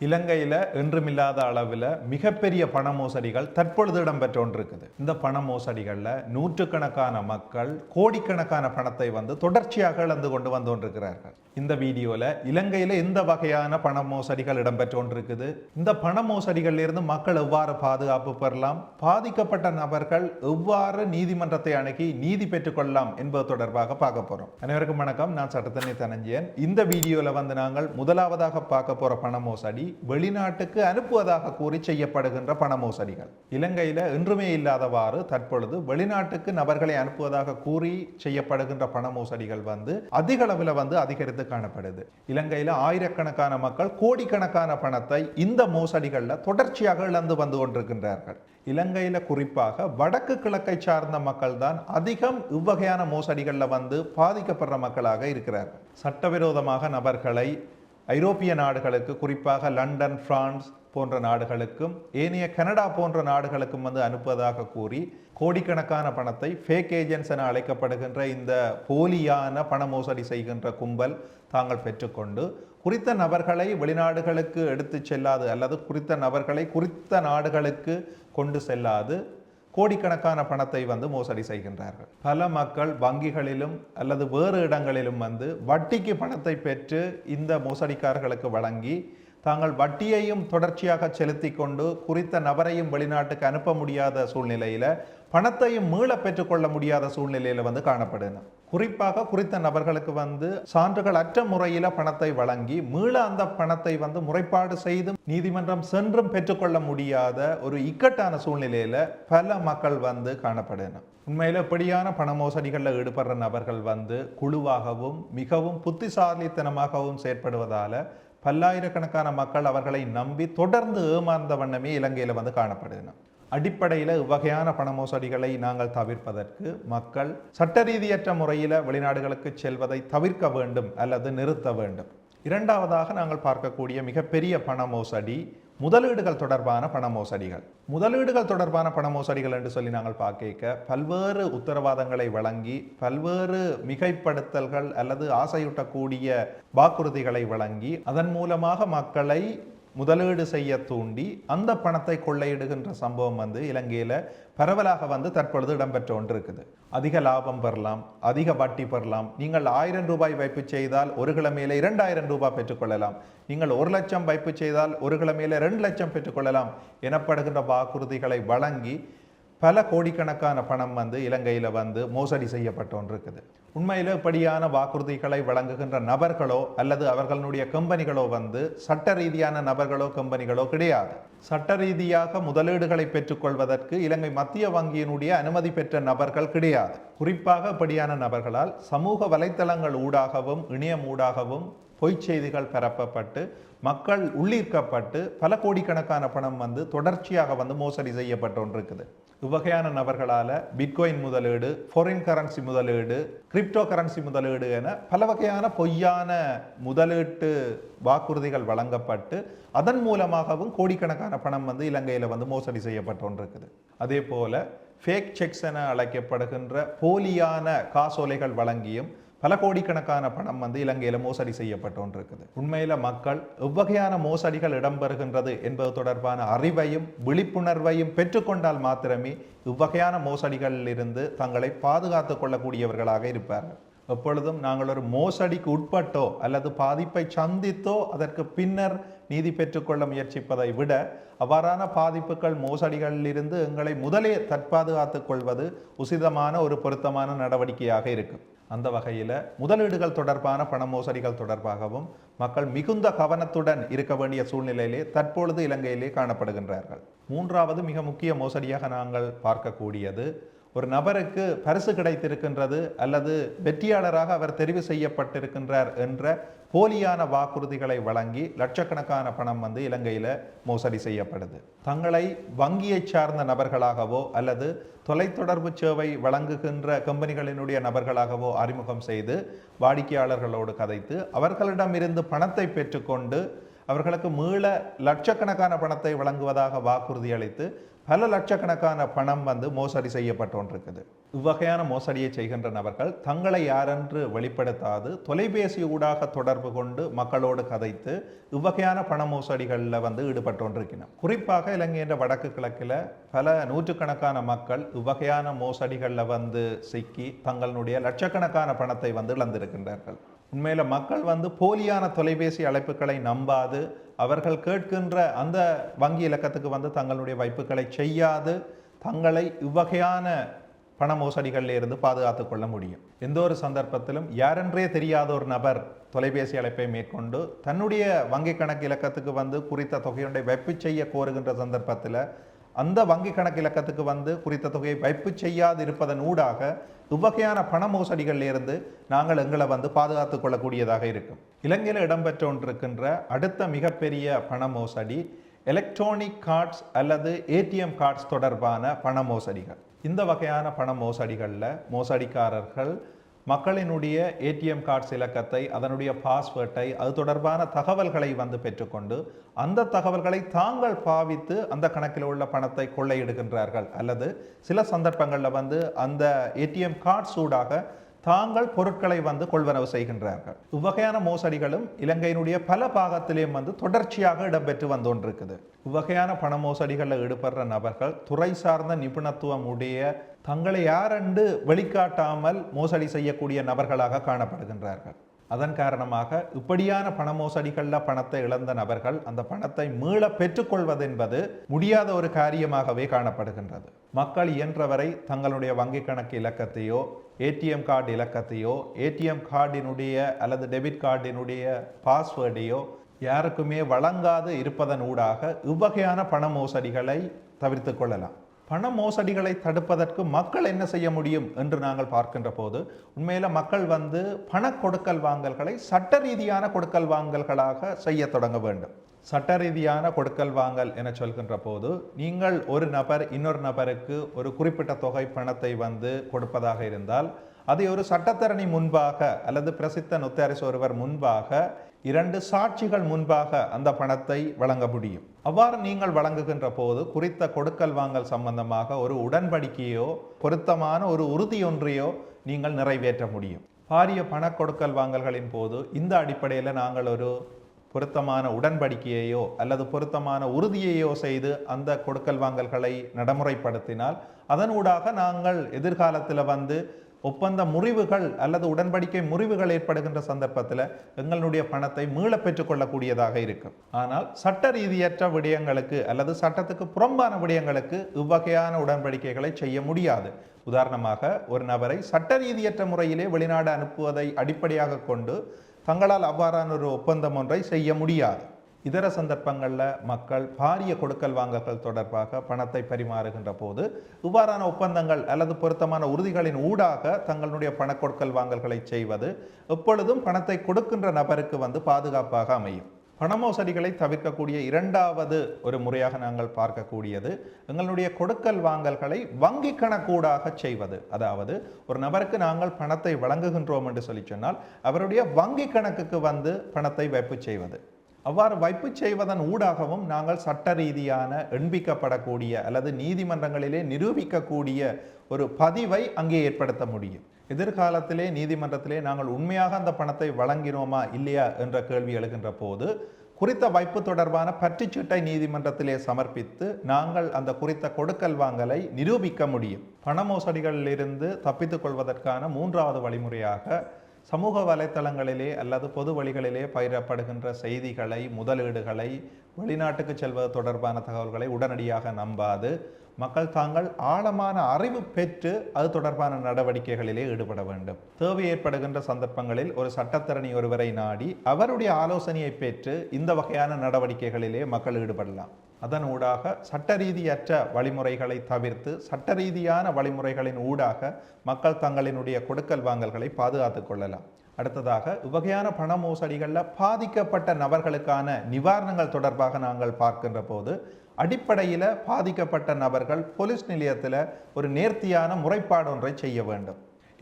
இலங்கையில் என்றுமில்லாத அளவில் மிகப்பெரிய பண மோசடிகள் தற்பொழுது இடம்பெற்றோன்றிருக்குது. இந்த பண மோசடிகளில் நூற்றுக்கணக்கான மக்கள் கோடிக்கணக்கான பணத்தை தொடர்ச்சியாக இழந்து கொண்டு வந்தோன்றிருக்கிறார்கள். இந்த வீடியோவில் இலங்கையில் எந்த வகையான பண மோசடிகள் இடம்பெற்றோன்றிருக்குது, இந்த பண மோசடிகளில் இருந்து மக்கள் எவ்வாறு பாதுகாப்பு பெறலாம், பாதிக்கப்பட்ட நபர்கள் எவ்வாறு நீதிமன்றத்தை அணுகி நீதி பெற்றுக்கொள்ளலாம் என்பது தொடர்பாக பார்க்க போறோம். அனைவருக்கும் வணக்கம். நான் சட்டத்தண்ணி தனஞ்சயன். இந்த வீடியோவில் நாங்கள் முதலாவதாக பார்க்க போற பண மோசடி வெளிநாட்டுக்கு அனுப்புவதாக கூறி செய்யப்படுகின்ற பண மோசடிகள். இலங்கையில் என்றுமே இல்லாதவாறு தற்பொழுது வெளிநாட்டுக்கு நபர்களை அனுப்புவதாக கூறி செய்யப்படுகின்ற பண மோசடிகள் அதிக அளவில் அதிகரித்து காணப்படுது. இலங்கையில் ஆயிரக்கணக்கான மக்கள் கோடிக்கணக்கான பணத்தை இந்த மோசடிகளில் தொடர்ச்சியாக இழந்து வந்து கொண்டிருக்கின்றார்கள். இலங்கையில் குறிப்பாக வடக்கு கிழக்கை சார்ந்த மக்கள் தான் அதிகம் இவ்வகையான மோசடிகளில் பாதிக்கப்படுற மக்களாக இருக்கிறார்கள். சட்டவிரோதமாக நபர்களை ஐரோப்பிய நாடுகளுக்கு, குறிப்பாக லண்டன், பிரான்ஸ் போன்ற நாடுகளுக்கும் ஏனைய கனடா போன்ற நாடுகளுக்கும் அனுப்புவதாக கூறி கோடிக்கணக்கான பணத்தை ஃபேக் ஏஜென்ட்ஸ் என அழைக்கப்படுகின்ற இந்த போலியான பண மோசடி செய்கின்ற கும்பல் தாங்கள் பெற்றுக்கொண்டு குறித்த நபர்களை வெளிநாடுகளுக்கு எடுத்து செல்லாது அல்லது குறித்த நபர்களை குறித்த நாடுகளுக்கு கொண்டு செல்லாது கோடிக்கணக்கான பணத்தை மோசடி செய்கின்றார்கள். பல மக்கள் வங்கிகளிலும் அல்லது வேறு இடங்களிலும் வட்டிக்கு பணத்தை பெற்று இந்த மோசடிக்காரர்களுக்கு வழங்கி தாங்கள் வட்டியையும் தொடர்ச்சியாக செலுத்தி கொண்டு குறித்த நபரையும் வெளிநாட்டுக்கு அனுப்ப முடியாத சூழ்நிலையில பணத்தையும் மீள பெற்றுக்கொள்ள முடியாத சூழ்நிலையில காணப்படுது. குறிப்பாக குறித்த நபர்களுக்கு சான்றுகள் அற்ற முறையில பணத்தை வழங்கி மீள அந்த பணத்தை முறைப்பாடு செய்தும் நீதிமன்றம் சென்றும் பெற்றுக்கொள்ள முடியாத ஒரு இக்கட்டான சூழ்நிலையில பல மக்கள் காணப்படுது. உண்மையில இப்படியான பண மோசடிகளில் ஈடுபடுற நபர்கள் குழுவாகவும் மிகவும் புத்திசாலித்தனமாகவும் செயற்படுவதால பல்லாயிரக்கணக்கான மக்கள் அவர்களை நம்பி தொடர்ந்து ஏமாந்த வண்ணமே இலங்கையில் காணப்படுது. அடிப்படையில் இவ்வகையான பண மோசடிகளை நாங்கள் தவிர்ப்பதற்கு மக்கள் சட்ட ரீதியற்ற முறையில் வெளிநாடுகளுக்கு செல்வதை தவிர்க்க வேண்டும் அல்லது நிறுத்த வேண்டும். இரண்டாவதாக நாங்கள் பார்க்கக்கூடிய மிகப்பெரிய பண மோசடி முதலீடுகள் தொடர்பான பண மோசடிகள். முதலீடுகள் தொடர்பான பண மோசடிகள் என்று சொல்லி நாங்கள் பார்க்க பல்வேறு உத்தரவாதங்களை வழங்கி பல்வேறு மிகைப்படுத்தல்கள் அல்லது ஆசையூட்டக்கூடிய வாக்குறுதிகளை வழங்கி அதன் மூலமாக மக்களை முதலீடு செய்ய தூண்டி அந்த பணத்தை கொள்ளையிடுகின்ற சம்பவம் இலங்கையில பரவலாக தற்பொழுது இடம்பெற்று கொண்டிருக்குது. அதிக லாபம் பெறலாம், அதிக வட்டி பெறலாம். நீங்கள் 1000 ரூபாய் வைப்பு செய்தால் ஒரு கிழமையில 2000 ரூபாய் பெற்றுக்கொள்ளலாம். நீங்கள் 1 லட்சம் வைப்பு செய்தால் ஒரு கிழமையில 2 லட்சம் பெற்றுக்கொள்ளலாம் எனப்படுகின்ற வாக்குறுதிகளை வழங்கி பல கோடிக்கணக்கான பணம் இலங்கையில மோசடி செய்யப்பட்டு கொண்டிருக்குது. உண்மையில இப்படியான வாக்குறுதிகளை வழங்குகின்ற நபர்களோ அல்லது அவர்களுடைய கம்பெனிகளோ சட்ட ரீதியான நபர்களோ கம்பெனிகளோ கிடையாது. சட்ட ரீதியாக முதலீடுகளை பெற்றுக்கொள்வதற்கு இலங்கை மத்திய வங்கியினுடைய அனுமதி பெற்ற நபர்கள் கிடையாது. குறிப்பாக இப்படியான நபர்களால் சமூக வலைத்தளங்கள் ஊடாகவும் இணையம் ஊடாகவும் பொய்ச் செய்திகள் பரப்பப்பட்டு மக்கள் உள்ளீர்க்கப்பட்டு பல கோடிக்கணக்கான பணம் தொடர்ச்சியாக மோசடி செய்யப்பட்டு கொண்டிருக்குது. இவ்வகையான நபர்களால பிட்காயின் முதலீடு, ஃபாரின் கரன்சி முதலீடு, கிரிப்டோ கரன்சி முதலீடு என பல வகையான பொய்யான முதலீட்டு வாக்குறுதிகள் வழங்கப்பட்டு அதன் மூலமாகவும் கோடிக்கணக்கான பணம் இலங்கையில மோசடி செய்யப்பட்டு கொண்டிருக்குது. அதே போல ஃபேக் செக்ஸ் என அழைக்கப்படுகின்ற போலியான காசோலைகள் வழங்கியும் பல கோடிக்கணக்கான பணம் இலங்கையில மோசடி செய்யப்பட்டு கொண்டிருக்குது. உண்மையில மக்கள் எவ்வகையான மோசடிகள் இடம்பெறுகின்றது என்பது தொடர்பான அறிவையும் விழிப்புணர்வையும் பெற்றுக்கொண்டால் மாத்திரமே இவ்வகையான மோசடிகளில் இருந்து தங்களை பாதுகாத்துக் கொள்ளக்கூடியவர்களாக இருப்பார்கள். எப்பொழுதும் நாங்கள் ஒரு மோசடிக்கு உட்பட்டோ அல்லது பாதிப்பை சந்தித்தோ அதற்கு பின்னர் நீதி பெற்றுக்கொள்ள முயற்சிப்பதை விட அவ்வாறான பாதிப்புகள் மோசடிகளில் இருந்து எங்களை முதலே தற்பாதுகாத்துக் கொள்வது உசிதமான ஒரு பொருத்தமான நடவடிக்கையாக இருக்கும். அந்த வகையில் முதலீடுகள் தொடர்பான பண மோசடிகள் தொடர்பாகவும் மக்கள் மிகுந்த கவனத்துடன் இருக்க வேண்டிய சூழ்நிலையிலே தற்பொழுது இலங்கையிலே காணப்படுகின்றார்கள். மூன்றாவது மிக முக்கிய மோசடியாக நாங்கள் பார்க்கக்கூடியது ஒரு நபருக்கு பரிசு கிடைத்திருக்கின்றது அல்லது வெற்றியாளராக அவர் தெரிவு செய்யப்பட்டிருக்கின்றார் என்ற போலியான வாக்குறுதிகளை வழங்கி லட்சக்கணக்கான பணம் இலங்கையில மோசடி செய்யப்படுது. தங்களை வங்கியை சார்ந்த நபர்களாகவோ அல்லது தொலைத்தொடர்பு சேவை வழங்குகின்ற கம்பெனிகளினுடைய நபர்களாகவோ அறிமுகம் செய்து வாடிக்கையாளர்களோடு கதைத்து அவர்களிடமிருந்து பணத்தை பெற்றுக்கொண்டு அவர்களுக்கு மீள லட்சக்கணக்கான பணத்தை வழங்குவதாக வாக்குறுதி அளித்து பல லட்சக்கணக்கான பணம் மோசடி செய்யப்பட்டு கொண்டிருக்குது. இவ்வகையான மோசடியை செய்கின்ற நபர்கள் தங்களை யாரென்று வெளிப்படுத்தாது தொலைபேசி ஊடாக தொடர்பு கொண்டு மக்களோடு கதைத்து இவ்வகையான பண மோசடிகளில் ஈடுபட்டு கொண்டிருக்கிறார். குறிப்பாக இலங்கையின் வடக்கு கிழக்கில் பல நூற்றுக்கணக்கான மக்கள் இவ்வகையான மோசடிகளில் சிக்கி தங்களுடைய லட்சக்கணக்கான பணத்தை இழந்திருக்கின்றார்கள். உண்மையில மக்கள் போலியான தொலைபேசி அழைப்புகளை நம்பாது அவர்கள் கேட்கின்ற அந்த வங்கி இலக்கத்துக்கு தங்களுடைய வைப்புகளை செய்யாது தங்களை இவ்வகையான பண மோசடிகளில் இருந்து பாதுகாத்துக் கொள்ள முடியும். எந்த ஒரு சந்தர்ப்பத்திலும் யாரென்றே தெரியாத ஒரு நபர் தொலைபேசி அழைப்பை மேற்கொண்டு தன்னுடைய வங்கி கணக்கு இலக்கத்துக்கு குறித்த தொகையுடைய வைப்பு செய்ய கோருகின்ற சந்தர்ப்பத்தில் அந்த வங்கி கணக்கு இலக்கத்துக்கு குறித்த தொகையை வைப்பு செய்யாது இருப்பதன் ஊடாக இவ்வகையான பண மோசடிகளில் இருந்து நாங்கள் எங்களை பாதுகாத்துக் கொள்ளக்கூடியதாக இருக்கும். இலங்கையில் இடம்பெற்று கொண்டிருக்கின்ற அடுத்த மிகப்பெரிய பண மோசடி எலக்ட்ரானிக் கார்ட்ஸ் அல்லது ஏடிஎம் கார்ட்ஸ் தொடர்பான பண மோசடிகள். இந்த வகையான பண மோசடிகளில் மோசடிக்காரர்கள் மக்களினுடைய ஏடிஎம் கார்ட்ஸ் இலக்கத்தை அதனுடைய பாஸ்வேர்டை அது தொடர்பான தகவல்களை பெற்றுக்கொண்டு அந்த தகவல்களை தாங்கள் பாவித்து அந்த கணக்கில் உள்ள பணத்தை கொள்ளையிடுகின்றார்கள். அல்லது சில சந்தர்ப்பங்களில் அந்த ஏடிஎம் கார்ட்ஸ் ஊடாக தாங்கள் பொருட்களை கொள்வனவு செய்கின்றார்கள். இவ்வகையான மோசடிகளும் இலங்கையினுடைய பல பாகத்திலேயும் தொடர்ச்சியாக இடம்பெற்று கொண்டிருக்குது. இவ்வகையான பண மோசடிகளில் ஈடுபடுற நபர்கள் துறை சார்ந்த நிபுணத்துவம் உடைய தங்களை யாரென்று வெளிக்காட்டாமல் மோசடி செய்யக்கூடிய நபர்களாக காணப்படுகின்றார்கள். அதன் காரணமாக இப்படியான பண மோசடிகளில் பணத்தை இழந்த நபர்கள் அந்த பணத்தை மீள பெற்றுக்கொள்வது என்பது முடியாத ஒரு காரியமாகவே காணப்படுகின்றது. மக்கள் இயன்றவரை தங்களுடைய வங்கி கணக்கு இலக்கத்தையோ ஏடிஎம் கார்டு இலக்கத்தையோ ஏடிஎம் கார்டினுடைய அல்லது டெபிட் கார்டினுடைய பாஸ்வேர்டையோ யாருக்குமே வழங்காது இருப்பதன் ஊடாக இவ்வகையான பண மோசடிகளை தவிர்த்து கொள்ளலாம். பண மோசடிகளை தடுப்பதற்கு மக்கள் என்ன செய்ய முடியும் என்று நாங்கள் பார்க்கின்ற போது உண்மையில மக்கள் பண கொடுக்கல் வாங்கல்களை சட்ட ரீதியான கொடுக்கல் வாங்கல்களாக செய்ய தொடங்க வேண்டும். சட்ட ரீதியான கொடுக்கல் வாங்கல் என சொல்கின்ற போது நீங்கள் ஒரு நபர் இன்னொரு நபருக்கு ஒரு குறிப்பிட்ட தொகை பணத்தை கொடுப்பதாக இருந்தால் அதை ஒரு சட்டத்தரணி முன்பாக அல்லது பிரசித்த நொத்தாரிஸ் ஒருவர் முன்பாக 2 சாட்சிகள் முன்பாக அந்த பணத்தை வழங்க முடியும். அவ்வாறு நீங்கள் வழங்குகின்ற போது குறித்த கொடுக்கல் வாங்கல் சம்பந்தமாக ஒரு உடன்படிக்கையோ பொருத்தமான ஒரு உறுதியொன்றையோ நீங்கள் நிறைவேற்ற முடியும். பாரிய பண கொடுக்கல் வாங்கல்களின் போது இந்த அடிப்படையில் நாங்கள் ஒரு பொருத்தமான உடன்படிக்கையையோ அல்லது பொருத்தமான உறுதியையோ செய்து அந்த கொடுக்கல் வாங்கல்களை நடைமுறைப்படுத்தினால் அதனூடாக நாங்கள் எதிர்காலத்தில் ஒப்பந்த முறிவுகள் அல்லது உடன்படிக்கை முறிவுகள் ஏற்படுகின்ற சந்தர்ப்பத்தில் எங்களுடைய பணத்தை மீள பெற்றுக்கொள்ளக்கூடியதாக இருக்கும். ஆனால் சட்ட ரீதியற்ற விடயங்களுக்கு அல்லது சட்டத்துக்கு புறம்பான விடயங்களுக்கு இவ்வகையான உடன்படிக்கைகளை செய்ய முடியாது. உதாரணமாக ஒரு நபரை சட்ட ரீதியற்ற முறையிலே வெளிநாடு அனுப்புவதை அடிப்படையாக கொண்டு தங்களால் அவ்வாறான ஒரு ஒப்பந்தம் ஒன்றை செய்ய முடியாது. இதர சந்தர்ப்பங்களில் மக்கள் பாரிய கொடுக்கல் வாங்கல்கள் தொடர்பாக பணத்தை பரிமாறுகின்ற போது இவ்வாறான ஒப்பந்தங்கள் அல்லது பொருத்தமான உறுதிகளின் ஊடாக தங்களுடைய பண கொடுக்கல் வாங்கல்களை செய்வது எப்பொழுதும் பணத்தை கொடுக்கின்ற நபருக்கு பாதுகாப்பாக அமையும். பண மோசடிகளை தவிர்க்கக்கூடிய இரண்டாவது ஒரு முறையாக நாங்கள் பார்க்கக்கூடியது எங்களுடைய கொடுக்கல் வாங்கல்களை வங்கி கணக்கூடாக செய்வது. அதாவது ஒரு நபருக்கு நாங்கள் பணத்தை வழங்குகின்றோம் என்று சொல்லி சொன்னால் அவருடைய வங்கி கணக்குக்கு பணத்தை வைப்பு செய்வது. அவ்வாறு வைப்பு செய்வதன் ஊடாகவும் நாங்கள் சட்ட ரீதியான எண்பிக்கப்படக்கூடிய அல்லது நீதிமன்றங்களிலே நிரூபிக்கக்கூடிய ஒரு பதிவை அங்கே ஏற்படுத்த முடியும். எதிர்காலத்திலே நீதிமன்றத்திலே நாங்கள் உண்மையாக அந்த பணத்தை வழங்கினோமா இல்லையா என்ற கேள்வி எழுகின்ற போது குறித்த வைப்பு தொடர்பான பற்றுச்சீட்டை நீதிமன்றத்திலே சமர்ப்பித்து நாங்கள் அந்த குறித்த கொடுக்கல் வாங்கலை நிரூபிக்க முடியும். பண மோசடிகளிலிருந்து தப்பித்துக் கொள்வதற்கான 3வது வழிமுறையாக சமூக வலைத்தளங்களிலே அல்லது பொது வழிகளிலே பகிரப்படுகின்ற செய்திகளை முதலீடுகளை வெளிநாட்டுக்கு செல்வது தொடர்பான தகவல்களை உடனடியாக நம்பாது மக்கள் தாங்கள் ஆழமான அறிவு பெற்று அது தொடர்பான நடவடிக்கைகளிலே ஈடுபட வேண்டும். தேவை ஏற்படுகின்ற சந்தர்ப்பங்களில் ஒரு சட்டத்தரணி ஒருவரை நாடி அவருடைய ஆலோசனையை பெற்று இந்த வகையான நடவடிக்கைகளிலே மக்கள் ஈடுபடலாம். அதன் ஊடாக சட்ட ரீதியற்ற வழிமுறைகளை தவிர்த்து சட்ட ரீதியான வழிமுறைகளின் ஊடாக மக்கள் தங்களினுடைய கொடுக்கல் வாங்கல்களை பாதுகாத்துக் கொள்ளலாம். அடுத்ததாக இவ்வகையான பண மோசடிகளில் பாதிக்கப்பட்ட நபர்களுக்கான நிவாரணங்கள் தொடர்பாக நாங்கள் பார்க்கின்ற போது அடிப்படையில் பாதிக்கப்பட்ட நபர்கள் போலீஸ் நிலையத்தில் ஒரு நேர்த்தியான முறைப்பாடு ஒன்றை செய்ய வேண்டும்.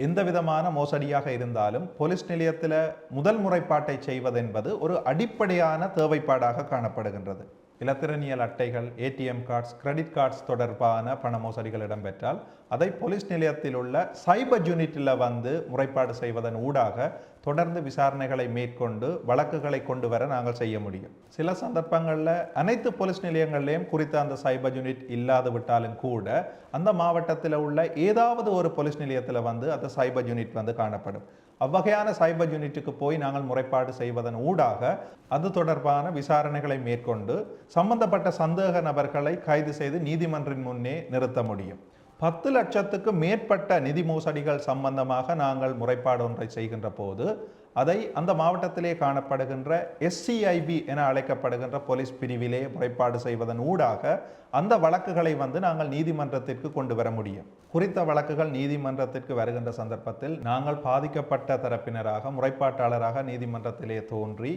எந்த விதமான மோசடியாக இருந்தாலும் போலீஸ் நிலையத்தில் முதல் முறைப்பாட்டை செய்வதென்பது ஒரு அடிப்படையான தேவைப்பாடாக காணப்படுகின்றது. இலத்திரனியல் அட்டைகள், ஏடிஎம் கார்ட்ஸ், கிரெடிட் கார்ட்ஸ் தொடர்பான பண மோசடிகள் இடம்பெற்றால் அதை போலீஸ் நிலையத்தில் உள்ள சைபர் யூனிட்டில் வந்து முறைப்பாடு செய்வதன் ஊடாக தொடர்ந்து விசாரணைகளை மேற்கொண்டு வழக்குகளை கொண்டு வர நாங்கள் செய்ய முடியும். சில சந்தர்ப்பங்களில் அனைத்து போலீஸ் நிலையங்கள்லையும் குறித்த அந்த சைபர் யூனிட் இல்லாது விட்டாலும் கூட அந்த மாவட்டத்தில் உள்ள ஏதாவது ஒரு போலீஸ் நிலையத்தில் வந்து அந்த சைபர் யூனிட் வந்து காணப்படும். அவ்வகையான சைபர் யூனிட்டுக்கு போய் நாங்கள் முறைப்பாடு செய்வதன் ஊடாக அது தொடர்பான விசாரணைகளை மேற்கொண்டு சம்பந்தப்பட்ட சந்தேக நபர்களை கைது செய்து நீதிமன்றின் முன்னே நிறுத்த முடியும். 10 லட்சத்துக்கு மேற்பட்ட நிதி மோசடிகள் சம்பந்தமாக நாங்கள் முறைப்பாடு ஒன்றை செய்கின்ற போது அதை அந்த மாவட்டத்திலே காணப்படுகின்ற SCIB என அழைக்கப்படுகின்ற போலீஸ் பிரிவிலே முறைப்பாடு செய்வதன் ஊடாக அந்த வழக்குகளை வந்து நாங்கள் நீதிமன்றத்திற்கு கொண்டு வர முடியும். குறித்த வழக்குகள் நீதிமன்றத்திற்கு வருகின்ற சந்தர்ப்பத்தில் நாங்கள் பாதிக்கப்பட்ட தரப்பினராக முறைப்பாட்டாளராக நீதிமன்றத்திலே தோன்றி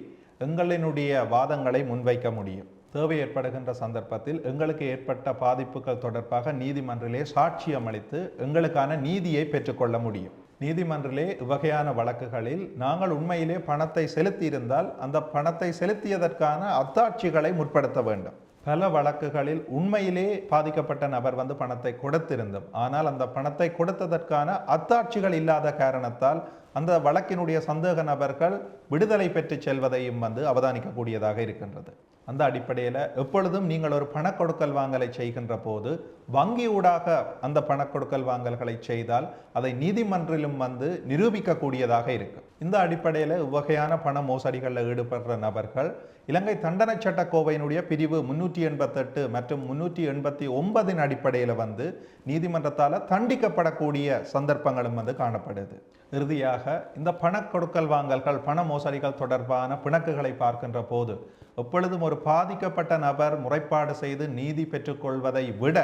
எங்களினுடைய வாதங்களை முன்வைக்க முடியும். தேவை ஏற்படுகின்ற சந்தர்ப்பத்தில் எங்களுக்கு ஏற்பட்ட பாதிப்புகள் தொடர்பாக நீதிமன்றிலே சாட்சியம் அளித்து எங்களுக்கான நீதியை பெற்றுக்கொள்ள முடியும். நீதிமன்றிலே இவ்வகையான வழக்குகளில் நாங்கள் உண்மையிலே பணத்தை செலுத்தியிருந்தால் அந்த பணத்தை செலுத்தியதற்கான அத்தாட்சிகளை முற்படுத்த வேண்டும். பல வழக்குகளில் உண்மையிலே பாதிக்கப்பட்ட நபர் வந்து பணத்தை கொடுத்திருந்தோம், ஆனால் அந்த பணத்தை கொடுத்ததற்கான அத்தாட்சிகள் இல்லாத காரணத்தால் அந்த வழக்கினுடைய சந்தேக நபர்கள் விடுதலை பெற்று செல்வதையும் வந்து அவதானிக்கக்கூடியதாக இருக்கின்றது. அந்த அடிப்படையில் எப்பொழுதும் நீங்கள் ஒரு பணக்கொடுக்கல் வாங்கலை செய்கின்ற போது வங்கி ஊடாக அந்த பணக்கொடுக்கல் வாங்கல்களை செய்தால் அதை நீதிமன்றிலும் வந்து நிரூபிக்கக்கூடியதாக இருக்கும். இந்த அடிப்படையில் இவ்வகையான பண மோசடிகளில் ஈடுபடுற நபர்கள் இலங்கை தண்டனை சட்ட கோவையினுடைய பிரிவு 388 மற்றும் 389 அடிப்படையில் வந்து நீதிமன்றத்தால் தண்டிக்கப்படக்கூடிய சந்தர்ப்பங்களும் வந்து காணப்படுது. இறுதியாக இந்த பணக்கொடுக்கல் வாங்கல்கள், பண மோசடிகள் தொடர்பான பிணக்குகளை பார்க்கின்ற போது எப்பொழுதும் ஒரு பாதிக்கப்பட்ட நபர் முறைப்பாடு செய்து நீதி பெற்றுக்கொள்வதை விட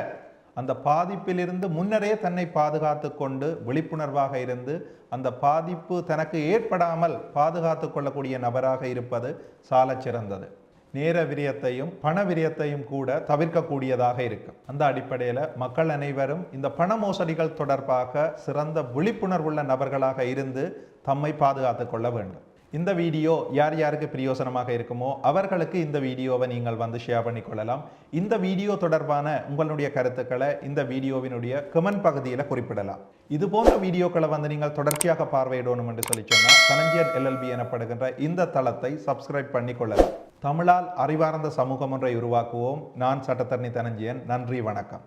அந்த பாதிப்பிலிருந்து முன்னரே தன்னை பாதுகாத்து கொண்டு விழிப்புணர்வாக இருந்து அந்த பாதிப்பு தனக்கு ஏற்படாமல் பாதுகாத்து கொள்ளக்கூடிய நபராக இருப்பது சாலச் சிறந்தது. நேர விரயத்தையும் பண விரயத்தையும் கூட தவிர்க்கக்கூடியதாக இருக்கும். அந்த அடிப்படையில் மக்கள் அனைவரும் இந்த பண மோசடிகள் தொடர்பாக சிறந்த விழிப்புணர்வுள்ள நபர்களாக இருந்து தம்மை பாதுகாத்து கொள்ள வேண்டும். இந்த வீடியோ யார் யாருக்கு பிரயோசனமாக இருக்குமோ அவர்களுக்கு இந்த வீடியோவை நீங்கள் வந்து ஷேர் பண்ணிக்கொள்ளலாம். இந்த வீடியோ தொடர்பான உங்களுடைய கருத்துக்களை இந்த வீடியோவினுடைய கமெண்ட் பகுதியில் குறிப்பிடலாம். இது போன்ற வீடியோக்களை வந்து நீங்கள் தொடர்ச்சியாக பார்வையிடணும் என்று சொல்லி சொன்னால் தனஞ்சயன் LLB எனப்படுகின்ற இந்த தளத்தை சப்ஸ்கிரைப் பண்ணிக்கொள்ளலாம். தமிழால் அறிவார்ந்த சமூகம் ஒன்றை உருவாக்குவோம். நான் சட்டத்தரணி தனஞ்சயன். நன்றி, வணக்கம்.